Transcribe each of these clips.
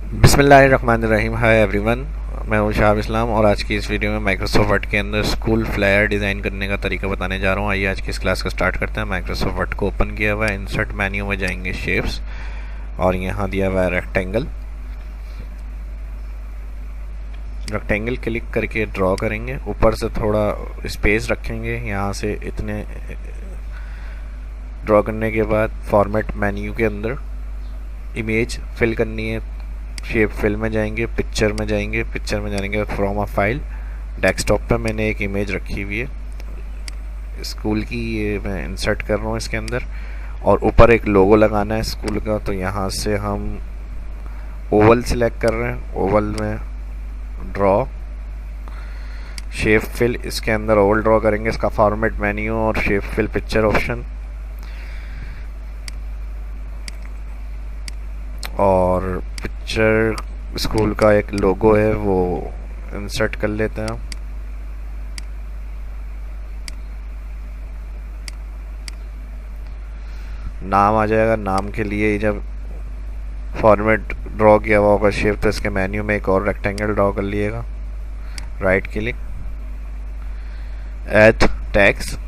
बिस्मिल्लाहिर्रहमानिर्रहीम। Hi everyone, मैं हूं शाह इस्लाम और आज की इस वीडियो में माइक्रोसॉफ्ट वर्ड के अंदर स्कूल फ्लायर डिज़ाइन करने का तरीका बताने जा रहा हूं। आइए आज की इस क्लास को स्टार्ट करते हैं। माइक्रोसॉफ्ट वर्ड को ओपन किया हुआ है, इंसर्ट मेन्यू में जाएंगे, शेप्स, और यहाँ दिया हुआ है रेक्टेंगल। रेक्टेंगल क्लिक करके ड्रॉ करेंगे, ऊपर से थोड़ा स्पेस रखेंगे, यहाँ से इतने ड्रॉ करने के बाद फॉर्मेट मेन्यू के अंदर इमेज फिल करनी है। शेप फिल में जाएंगे, पिक्चर में जाएंगे, पिक्चर में जाने के बाद फ्रॉम अ फाइल, डेस्कटॉप पे मैंने एक इमेज रखी हुई है स्कूल की, ये मैं इंसर्ट कर रहा हूँ इसके अंदर। और ऊपर एक लोगो लगाना है स्कूल का, तो यहाँ से हम ओवल सिलेक्ट कर रहे हैं, ओवल में ड्रॉ, शेप फिल, इसके अंदर ओवल ड्रॉ करेंगे, इसका फॉर्मेट मेन्यू और शेप फिल पिक्चर ऑप्शन, और पिक्चर स्कूल का एक लोगो है वो इंसर्ट कर लेते हैं। नाम आ जाएगा, नाम के लिए जब फॉर्मेट ड्रॉ किया हुआ होगा शेप, तो इसके मेन्यू में एक और रेक्टेंगल ड्रॉ कर लिएगा, right click, add text,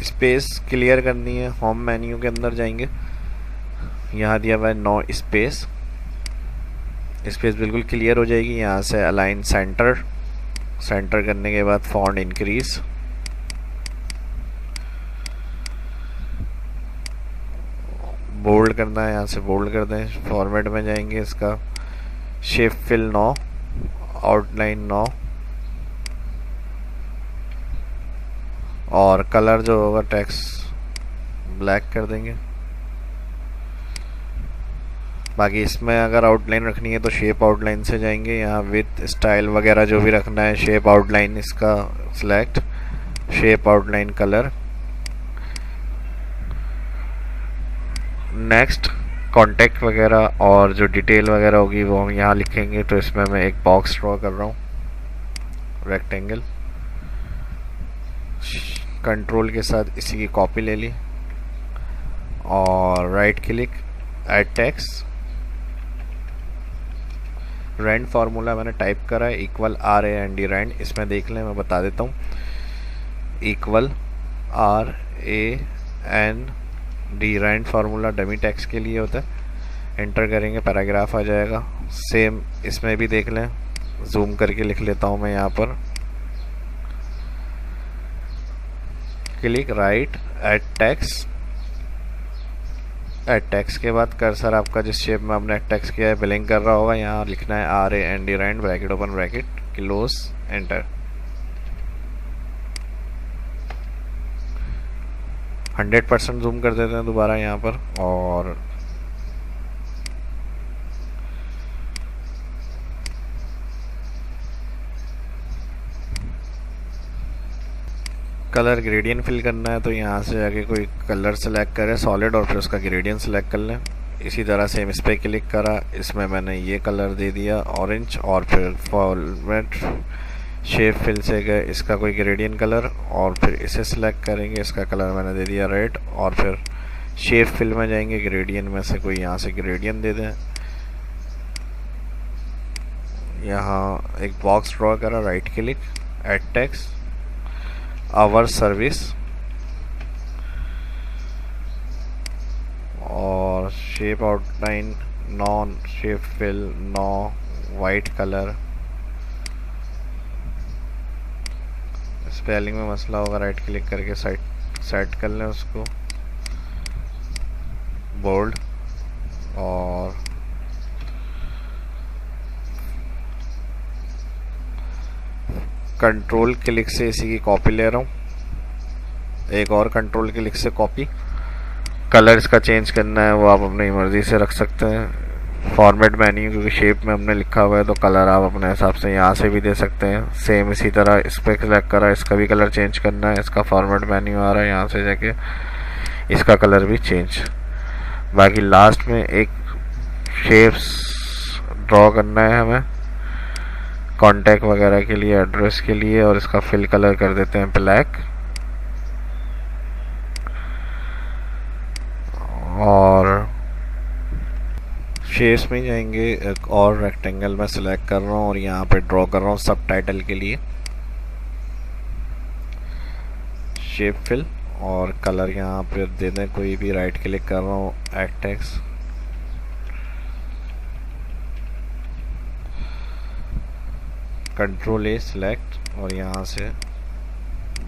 space clear करनी है। होम मेन्यू के अंदर जाएंगे, यहाँ दिया हुआ है नो स्पेस, स्पेस बिल्कुल क्लियर हो जाएगी। यहाँ से अलाइन सेंटर, सेंटर करने के बाद फॉन्ट इंक्रीज, बोल्ड करना है, यहाँ से बोल्ड कर दें। फॉर्मेट में जाएंगे, इसका shape fill no, outline no, और कलर जो होगा टेक्स्ट ब्लैक कर देंगे। बाकी इसमें अगर आउटलाइन रखनी है तो शेप आउटलाइन से जाएंगे, यहाँ विथ स्टाइल वगैरह जो भी रखना है, शेप आउटलाइन इसका select, shape outline colour. Next contact वगैरह और जो डिटेल वगैरह होगी वो हम यहाँ लिखेंगे। तो इसमें मैं एक बॉक्स ड्रॉ कर रहा हूँ, रेक्टेंगल, कंट्रोल के साथ इसी की कॉपी ले ली और right click, add text, rand formula मैंने टाइप करा है, इक्वल RAND रैंड, इसमें देख लें, मैं बता देता हूँ, equal RAND rand formula dummy text के लिए होता है। एंटर करेंगे, पैराग्राफ आ जाएगा। सेम इसमें भी देख लें, जूम करके लिख लेता हूँ मैं यहाँ पर, click, right, add text, add text के बाद कर्सर आपका जिस शेप में आपने टेक्स्ट किया है बिलिंग कर रहा होगा, यहाँ लिखना है RAND rand, bracket open bracket close, enter. 100% zoom कर देते हैं दोबारा यहाँ पर, और कलर ग्रेडियंट फिल करना है, तो यहाँ से आगे कोई कलर सेलेक्ट करें सॉलिड और फिर उसका ग्रेडियंट सेलेक्ट कर लें। इसी तरह सेम इस पर क्लिक करा, इसमें मैंने ये कलर दे दिया ऑरेंज, और फिर फॉर्मेट शेप फिल से गए, इसका कोई ग्रेडियंट कलर, और फिर इसे सिलेक्ट करेंगे, इसका कलर मैंने दे दिया रेड, और फिर शेप फिल में जाएंगे, ग्रेडियंट में से कोई यहाँ से ग्रेडियंट दे दें। यहाँ एक बॉक्स ड्रॉ करा, right click, add text, our service, और shape outline none, shape fill no, white colour. Spelling में मसला होगा, राइट क्लिक करके सेट कर लें उसको, बोल्ड, और कंट्रोल क्लिक से इसी की कॉपी ले रहा हूँ, एक और कंट्रोल क्लिक से कॉपी। कलर इसका चेंज करना है वो आप अपनी मर्ज़ी से रख सकते हैं। फॉर्मेट मेन्यू क्योंकि शेप में हमने लिखा हुआ है तो कलर आप अपने हिसाब से यहाँ से भी दे सकते हैं। सेम इसी तरह इस पर सिलेक्ट करा, इसका भी कलर चेंज करना है, इसका फॉर्मेट मेन्यू आ रहा है, यहाँ से जाके इसका कलर भी चेंज। बाकी लास्ट में एक शेप्स ड्रॉ करना है हमें, कांटेक्ट वगैरह के लिए, एड्रेस के लिए, और इसका फिल कलर कर देते हैं ब्लैक। और शेप्स में जाएंगे, एक और रेक्टेंगल में सिलेक्ट कर रहा हूँ और यहाँ पे ड्रॉ कर रहा हूँ सब टाइटल के लिए शेप फिल, और कलर यहाँ पे दे दें कोई भी। राइट क्लिक कर रहा हूँ, ऐड टेक्स्ट, कंट्रोल ए सिलेक्ट, और यहाँ से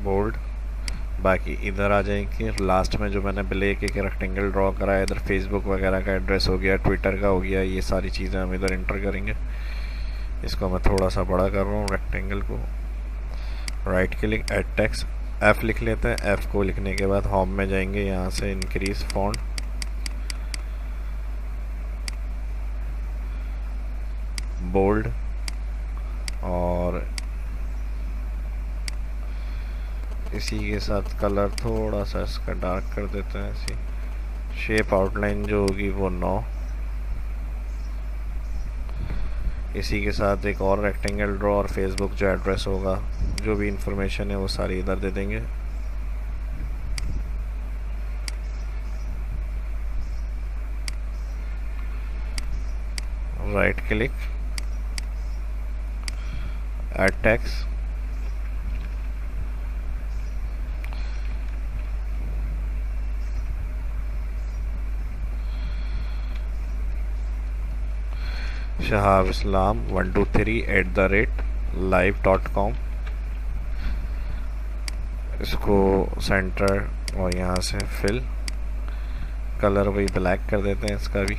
बोल्ड। बाकी इधर आ जाएंगे, लास्ट में जो मैंने ब्लैक एक रेक्टेंगल ड्रॉ करा है, इधर फेसबुक वगैरह का एड्रेस हो गया, ट्विटर का हो गया, ये सारी चीज़ें हम इधर इंटर करेंगे। इसको मैं थोड़ा सा बड़ा कर रहा हूँ रेक्टेंगल को। Right click, add text, F लिख लेते हैं। एफ को लिखने के बाद होम में जाएंगे, यहाँ से इंक्रीज फॉन्ट, बोल्ड, और इसी के साथ कलर थोड़ा सा इसका डार्क कर देते हैं। ऐसी शेप आउटलाइन जो होगी वो 9। इसी के साथ एक और रेक्टेंगल ड्रॉ, और फेसबुक जो एड्रेस होगा, जो भी इंफॉर्मेशन है वो सारी इधर दे देंगे। Right click, add text, Shahab Islam 123@live.com, इसको सेंटर, और यहाँ से फिल कलर वही ब्लैक कर देते हैं इसका भी,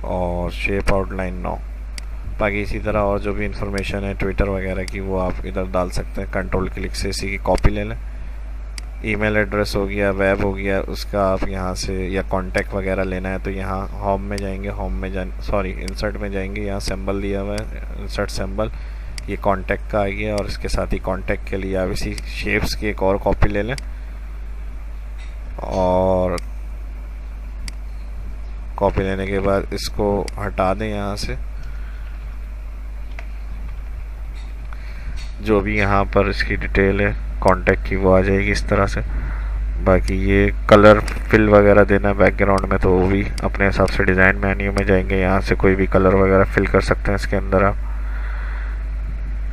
और शेप आउटलाइन 9। बाकी इसी तरह और जो भी इंफॉर्मेशन है ट्विटर वगैरह की वो आप इधर डाल सकते हैं। कंट्रोल क्लिक से इसी की कॉपी ले लें। ईमेल एड्रेस हो गया, वेब हो गया, उसका आप यहाँ से, या कांटेक्ट वगैरह लेना है तो यहाँ होम में जाएंगे, होम में इंसर्ट में जाएंगे, यहाँ सिंबल दिया हुआ है, इंसर्ट सिंबल, ये कांटेक्ट का आ गया, और इसके साथ ही कांटेक्ट के लिए आप इसी शेप्स की एक और कॉपी ले लें, और कॉपी लेने के बाद इसको हटा दें यहाँ से। जो भी यहाँ पर इसकी डिटेल है कांटेक्ट की वो आ जाएगी इस तरह से। बाकी ये कलर फिल वगैरह देना बैकग्राउंड में तो वो भी अपने हिसाब से डिज़ाइन मेन्यू में जाएंगे, यहाँ से कोई भी कलर वगैरह फिल कर सकते हैं इसके अंदर। आप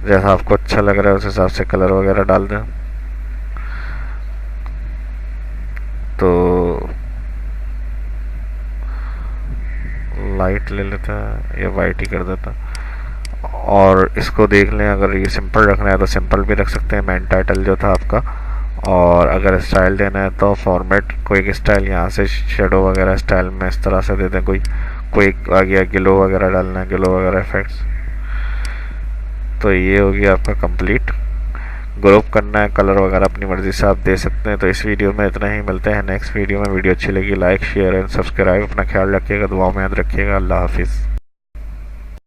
जैसा आपको अच्छा लग रहा है उस हिसाब से कलर वगैरह डाल दें। तो लाइट ले लेते हैं या वाइट ही कर देता है, और इसको देख लें, अगर ये सिंपल रखना है तो सिंपल भी रख सकते हैं, मेन टाइटल जो था आपका। और अगर स्टाइल देना है तो फॉर्मेट कोई स्टाइल, यहाँ से शेडो वगैरह स्टाइल में इस तरह से दे दें। कोई आ गया ग्लो वगैरह डालना है, ग्लो वगैरह इफेक्ट्स। तो ये हो गया आपका कंप्लीट। ग्रुप करना है कलर वगैरह अपनी मर्ज़ी से आप दे सकते हैं। तो इस वीडियो में इतना ही, मिलते हैं नेक्स्ट वीडियो में। वीडियो अच्छी लगी लाइक शेयर एंड सब्सक्राइब। अपना ख्याल रखिएगा, दुआओं में याद रखिएगा। अल्लाह हाफिज़।